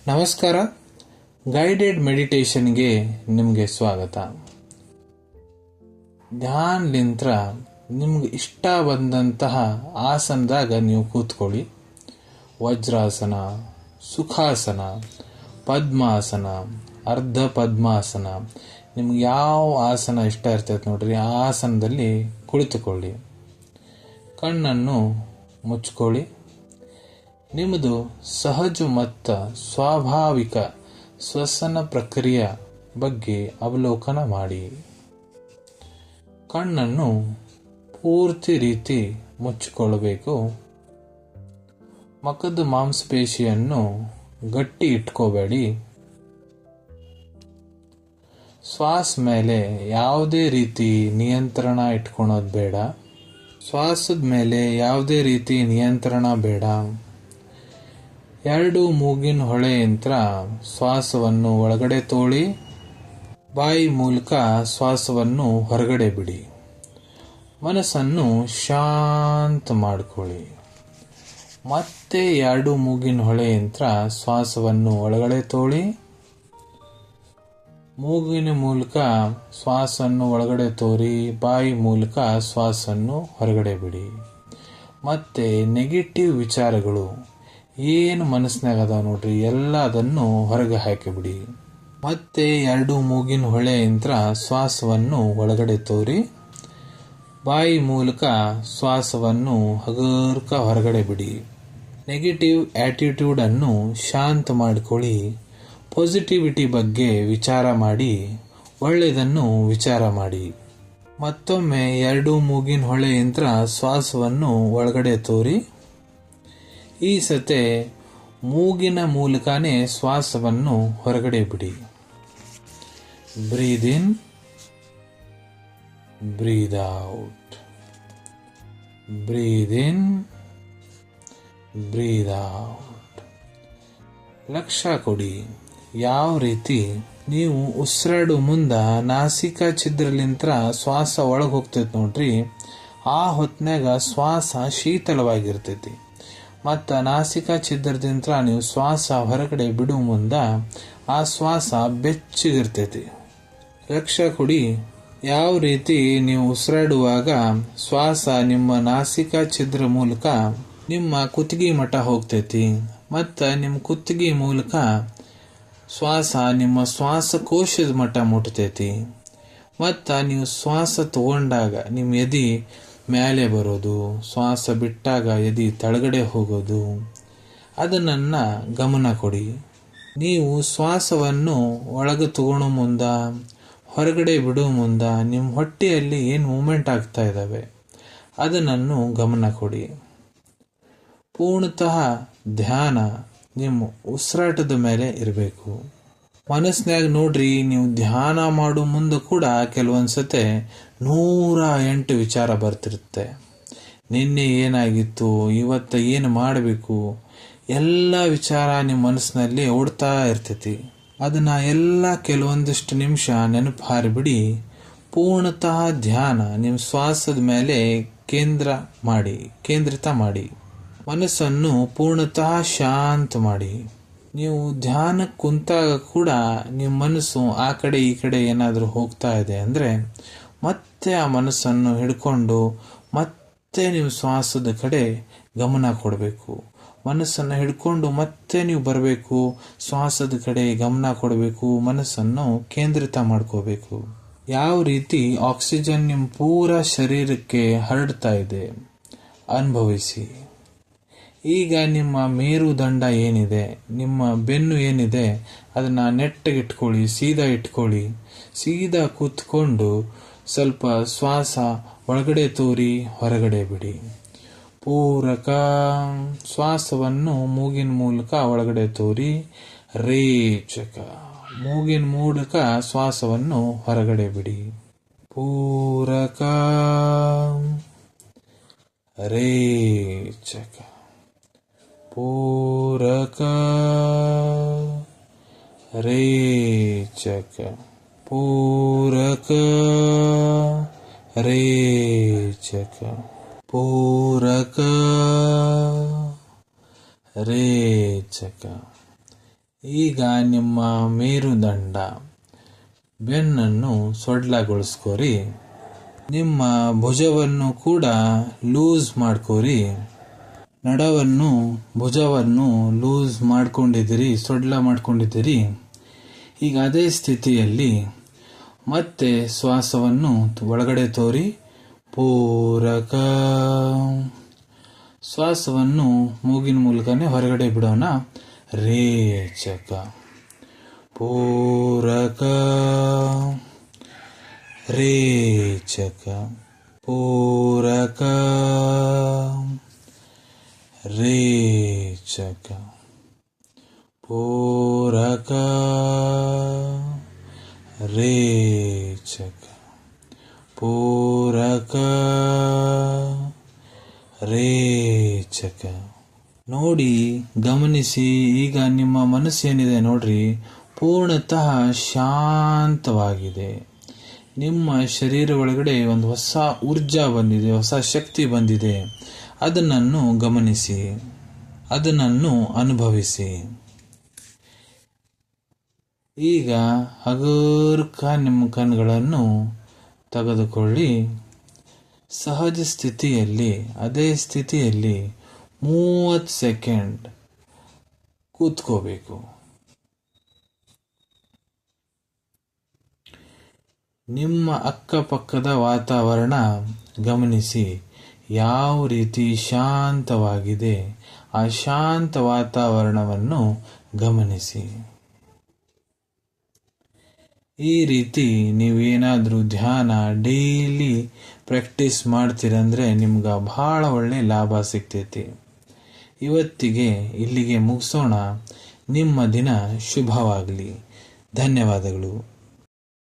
ನಮಸ್ಕಾರ. ಗೈಡೆಡ್ ಮೆಡಿಟೇಷನ್ಗೆ ನಿಮಗೆ ಸ್ವಾಗತ. ಧ್ಯಾನ್ಲಿಂತ್ರ ನಿಮ್ಗೆ ಇಷ್ಟ ಬಂದಂತಹ ಆಸನದಾಗ ನೀವು ಕೂತ್ಕೊಳ್ಳಿ. ವಜ್ರಾಸನ, ಸುಖಾಸನ, ಪದ್ಮಾಸನ, ಅರ್ಧ ಪದ್ಮಾಸನ, ನಿಮ್ಗೆ ಯಾವ ಆಸನ ಇಷ್ಟ ಇರ್ತೈತೆ ನೋಡ್ರಿ, ಆ ಆಸನದಲ್ಲಿ ಕುಳಿತುಕೊಳ್ಳಿ. ಕಣ್ಣನ್ನು ಮುಚ್ಕೊಳ್ಳಿ. ನಿಮ್ಮದು ಸಹಜ ಮತ್ತು ಸ್ವಾಭಾವಿಕ ಶ್ವಸನ ಪ್ರಕ್ರಿಯೆ ಬಗ್ಗೆ ಅವಲೋಕನ ಮಾಡಿ. ಕಣ್ಣನ್ನು ಪೂರ್ತಿ ರೀತಿ ಮುಚ್ಚಿಕೊಳ್ಳಬೇಕು. ಮುಖದ ಮಾಂಸಪೇಶಿಯನ್ನು ಗಟ್ಟಿ ಇಟ್ಕೋಬೇಡಿ. ಶ್ವಾಸ ಮೇಲೆ ಯಾವುದೇ ರೀತಿ ನಿಯಂತ್ರಣ ಇಟ್ಕೊಳೋದು ಬೇಡ. ಶ್ವಾಸದ ಮೇಲೆ ಯಾವುದೇ ರೀತಿ ನಿಯಂತ್ರಣ ಬೇಡ. ಎರಡು ಮೂಗಿನ ಹೊಳೆಯಂತ್ರ ಶ್ವಾಸವನ್ನು ಒಳಗಡೆ ತೋಳಿ, ಬಾಯಿ ಮೂಲಕ ಶ್ವಾಸವನ್ನು ಹೊರಗಡೆ ಬಿಡಿ. ಮನಸ್ಸನ್ನು ಶಾಂತ ಮಾಡಿಕೊಳ್ಳಿ. ಮತ್ತೆ ಎರಡು ಮೂಗಿನ ಹೊಳೆಯಂತ್ರ ಶ್ವಾಸವನ್ನು ಒಳಗಡೆ ತೋಳಿ, ಮೂಗಿನ ಮೂಲಕ ಶ್ವಾಸವನ್ನು ಒಳಗಡೆ ತೋರಿ, ಬಾಯಿ ಮೂಲಕ ಶ್ವಾಸವನ್ನು ಹೊರಗಡೆ ಬಿಡಿ. ಮತ್ತೆ ನೆಗೆಟಿವ್ ವಿಚಾರಗಳು ಏನು ಮನಸ್ಸಿನಾಗ ಅದಾವ ನೋಡ್ರಿ, ಎಲ್ಲದನ್ನು ಹೊರಗೆ ಹಾಕಿಬಿಡಿ. ಮತ್ತೆ ಎರಡು ಮೂಗಿನ ಹೊಳೆಯಂತ್ರ ಶ್ವಾಸವನ್ನು ಒಳಗಡೆ ತೋರಿ, ಬಾಯಿ ಮೂಲಕ ಶ್ವಾಸವನ್ನು ಹಗುರ್ಕ ಹೊರಗಡೆ ಬಿಡಿ. ನೆಗೆಟಿವ್ ಆಟಿಟ್ಯೂಡ್ ಅನ್ನು ಶಾಂತ ಮಾಡಿಕೊಳ್ಳಿ. ಪಾಸಿಟಿವಿಟಿ ಬಗ್ಗೆ ವಿಚಾರ ಮಾಡಿ, ಒಳ್ಳೆಯದನ್ನು ವಿಚಾರ ಮಾಡಿ. ಮತ್ತೊಮ್ಮೆ ಎರಡು ಮೂಗಿನ ಹೊಳೆಯಂತ್ರ ಶ್ವಾಸವನ್ನು ಒಳಗಡೆ ತೋರಿ, ಈ ಸತೆ ಮೂಗಿನ ಮೂಲಕನೇ ಶ್ವಾಸವನ್ನು ಹೊರಗಡೆ ಬಿಡಿ. ಬ್ರೀದ್ ಇನ್, ಬ್ರೀದ್ ಔಟ್, ಬ್ರೀದ್ ಇನ್, ಬ್ರೀದ್ ಔಟ್. ಲಕ್ಷ್ಯ ಕೊಡಿ. ಯಾವ ರೀತಿ ನೀವು ಉಸಿರಾಡು ಮುಂದ ನಾಸಿಕಾ ಛಿದ್ರಲಿಂತ್ರ ಶ್ವಾಸ ಒಳಗೆ ಹೋಗ್ತೈತಿ ನೋಡ್ರಿ, ಆ ಹೊತ್ನ್ಯಾಗ ಶ್ವಾಸ ಶೀತಲವಾಗಿರ್ತೈತಿ. ಮತ್ತು ನಾಸಿಕಾ ಛಿದ್ರದಿಂದ ನೀವು ಶ್ವಾಸ ಹೊರಗಡೆ ಬಿಡುವ ಮುಂದ ಆ ಶ್ವಾಸ ಬೆಚ್ಚಗಿರ್ತೈತಿ. ಲಕ್ಷ್ಯ ಕೊಡಿ. ಯಾವ ರೀತಿ ನೀವು ಉಸಿರಾಡುವಾಗ ಶ್ವಾಸ ನಿಮ್ಮ ನಾಸಿಕಾ ಛಿದ್ರ ಮೂಲಕ ನಿಮ್ಮ ಕುತ್ತಿಗೆ ಮಠ ಹೋಗ್ತೈತಿ, ಮತ್ತು ನಿಮ್ಮ ಕುತ್ತಿಗೆ ಮೂಲಕ ಶ್ವಾಸ ನಿಮ್ಮ ಶ್ವಾಸಕೋಶದ ಮಟ್ಟ ಮುಟ್ತೈತಿ. ಮತ್ತು ನೀವು ಶ್ವಾಸ ತಗೊಂಡಾಗ ನಿಮ್ಮ ಎದೆ ಮೇಲೆ ಬರೋದು, ಶ್ವಾಸ ಬಿಟ್ಟಾಗ ಎದೆ ತಳಗಡೆ ಹೋಗೋದು, ಅದನ್ನ ಗಮನ ಕೊಡಿ. ನೀವು ಶ್ವಾಸವನ್ನು ಒಳಗೆ ತಗೊಳ್ಳೋ ಮುಂದ, ಹೊರಗಡೆ ಬಿಡೋ ಮುಂದ ನಿಮ್ಮ ಹೊಟ್ಟೆಯಲ್ಲಿ ಏನು ಮೂಮೆಂಟ್ ಆಗ್ತಾ ಇದ್ದಾವೆ ಅದನ್ನು ಗಮನ ಕೊಡಿ. ಪೂರ್ಣತಃ ಧ್ಯಾನ ನಿಮ್ಮ ಉಸಿರಾಟದ ಮೇಲೆ ಇರಬೇಕು. ಮನಸ್ಸಿನಾಗ ನೋಡ್ರಿ, ನೀವು ಧ್ಯಾನ ಮಾಡೋ ಮುಂದೆ ಕೂಡ ಕೆಲವೊಂದ್ಸತೆ 108 ವಿಚಾರ ಬರ್ತಿರುತ್ತೆ. ನಿನ್ನೆ ಏನಾಗಿತ್ತು, ಇವತ್ತು ಏನು ಮಾಡಬೇಕು, ಎಲ್ಲ ವಿಚಾರ ನಿಮ್ಮ ಮನಸ್ಸಿನಲ್ಲಿ ಓಡ್ತಾ ಇರ್ತೈತಿ. ಅದನ್ನ ಎಲ್ಲ ಕೆಲವೊಂದಿಷ್ಟು ನಿಮಿಷ ನೆನಪು ಹಾರಿಬಿಡಿ. ಪೂರ್ಣತಃ ಧ್ಯಾನ ನಿಮ್ಮ ಶ್ವಾಸದ ಮೇಲೆ ಕೇಂದ್ರಿತ ಮಾಡಿ. ಮನಸ್ಸನ್ನು ಪೂರ್ಣತಃ ಶಾಂತ ಮಾಡಿ. ನೀವು ಧ್ಯಾನಕ್ಕೆ ಕುಂತಾಗ ಕೂಡ ನಿಮ್ಮ ಮನಸ್ಸು ಆ ಕಡೆ ಈ ಕಡೆ ಏನಾದರೂ ಹೋಗ್ತಾ ಇದೆ ಅಂದರೆ ಮತ್ತೆ ಆ ಮನಸ್ಸನ್ನು ಹಿಡ್ಕೊಂಡು ಮತ್ತೆ ನೀವು ಶ್ವಾಸದ ಕಡೆ ಗಮನ ಕೊಡಬೇಕು. ಮನಸ್ಸನ್ನು ಹಿಡ್ಕೊಂಡು ಮತ್ತೆ ನೀವು ಬರಬೇಕು, ಶ್ವಾಸದ ಕಡೆ ಗಮನ ಕೊಡಬೇಕು, ಮನಸ್ಸನ್ನು ಕೇಂದ್ರಿತ ಮಾಡ್ಕೋಬೇಕು. ಯಾವ ರೀತಿ ಆಕ್ಸಿಜನ್ ನಿಮ್ಮ ಪೂರ ಶರೀರಕ್ಕೆ ಹರಡ್ತಾ ಇದೆ ಅನುಭವಿಸಿ. ಈಗ ನಿಮ್ಮ ಮೇರುದಂಡ ಏನಿದೆ, ನಿಮ್ಮ ಬೆನ್ನು ಏನಿದೆ, ಅದನ್ನು ನೆಟ್ಟಗಿಟ್ಕೊಳ್ಳಿ, ಸೀದಾ ಇಟ್ಕೊಳ್ಳಿ. ಸೀದಾ ಕೂತ್ಕೊಂಡು ಸ್ವಲ್ಪ ಶ್ವಾಸ ಒಳಗಡೆ ತೋರಿ, ಹೊರಗಡೆ ಬಿಡಿ. ಪೂರಕ ಶ್ವಾಸವನ್ನು ಮೂಗಿನ ಮೂಲಕ ಒಳಗಡೆ ತೋರಿ, ರೇಚಕ ಮೂಗಿನ ಮೂಲಕ ಶ್ವಾಸವನ್ನು ಹೊರಗಡೆ ಬಿಡಿ. ಪೂರಕ ರೇಚಕ, ಪೂರಕ ರೇಚಕ, ಪೂರಕ ರೇಚಕ, ಪೂರಕ ರೇಚಕ. ಈಗ ನಿಮ್ಮ ಮೇರುದಂಡ ಬೆನ್ನನ್ನು ಸೊಡ್ಲಗೊಳಿಸ್ಕೋರಿ. ನಿಮ್ಮ ಭುಜವನ್ನು ಕೂಡ ಲೂಸ್ ಮಾಡ್ಕೋರಿ. ಭುಜವನ್ನು ಲೂಸ್ ಮಾಡ್ಕೊಂಡಿದ್ದೀರಿ, ಸೊಡ್ಲ ಮಾಡ್ಕೊಂಡಿದ್ದೀರಿ. ಈಗ ಅದೇ ಸ್ಥಿತಿಯಲ್ಲಿ ಮತ್ತೆ ಶ್ವಾಸವನ್ನು ಒಳಗಡೆ ತೋರಿ. ಪೂರಕ. ಶ್ವಾಸವನ್ನು ಮೂಗಿನ ಮೂಲಕನೇ ಹೊರಗಡೆ ಬಿಡೋಣ. ರೇಚಕ. ಪೂರಕ. ರೇಚಕ. ಪೂರಕ. ರೇಚಕ. ಪೂರಕ. ರೇಚಕ. ಪೂರಕ. ರೇಚಕ. ನೋಡಿ, ಗಮನಿಸಿ. ಈಗ ನಿಮ್ಮ ಮನಸ್ಸೇನಿದೆ ನೋಡ್ರಿ, ಪೂರ್ಣತಃ ಶಾಂತವಾಗಿದೆ. ನಿಮ್ಮ ಶರೀರ ಒಳಗಡೆ ಒಂದು ಹೊಸ ಊರ್ಜಾ ಬಂದಿದೆ, ಹೊಸ ಶಕ್ತಿ ಬಂದಿದೆ. ಅದನ್ನು ಗಮನಿಸಿ, ಅದನ್ನು ಅನುಭವಿಸಿ. ಈಗ ಹಗುರ್ಕ ನಿಮ್ಮ ಕಣ್ಣುಗಳನ್ನು ತೆಗೆದುಕೊಳ್ಳಿ. ಸಹಜ ಸ್ಥಿತಿಯಲ್ಲಿ, ಅದೇ ಸ್ಥಿತಿಯಲ್ಲಿ 30 ಸೆಕೆಂಡ್ ಕೂತ್ಕೋಬೇಕು. ನಿಮ್ಮ ಅಕ್ಕಪಕ್ಕದ ವಾತಾವರಣ ಗಮನಿಸಿ, ಯಾವ ರೀತಿ ಶಾಂತವಾಗಿದೆ. ಆ ಶಾಂತ ವಾತಾವರಣವನ್ನು ಗಮನಿಸಿ. ಈ ರೀತಿ ನೀವೇನಾದರೂ ಧ್ಯಾನ ಡೈಲಿ ಪ್ರಾಕ್ಟೀಸ್ ಮಾಡ್ತೀರಂದ್ರೆ ನಿಮ್ಗೆ ಬಹಳ ಒಳ್ಳೆ ಲಾಭ ಸಿಗ್ತೈತಿ. ಇವತ್ತಿಗೆ ಇಲ್ಲಿಗೆ ಮುಗಿಸೋಣ. ನಿಮ್ಮ ದಿನ ಶುಭವಾಗಲಿ. ಧನ್ಯವಾದಗಳು.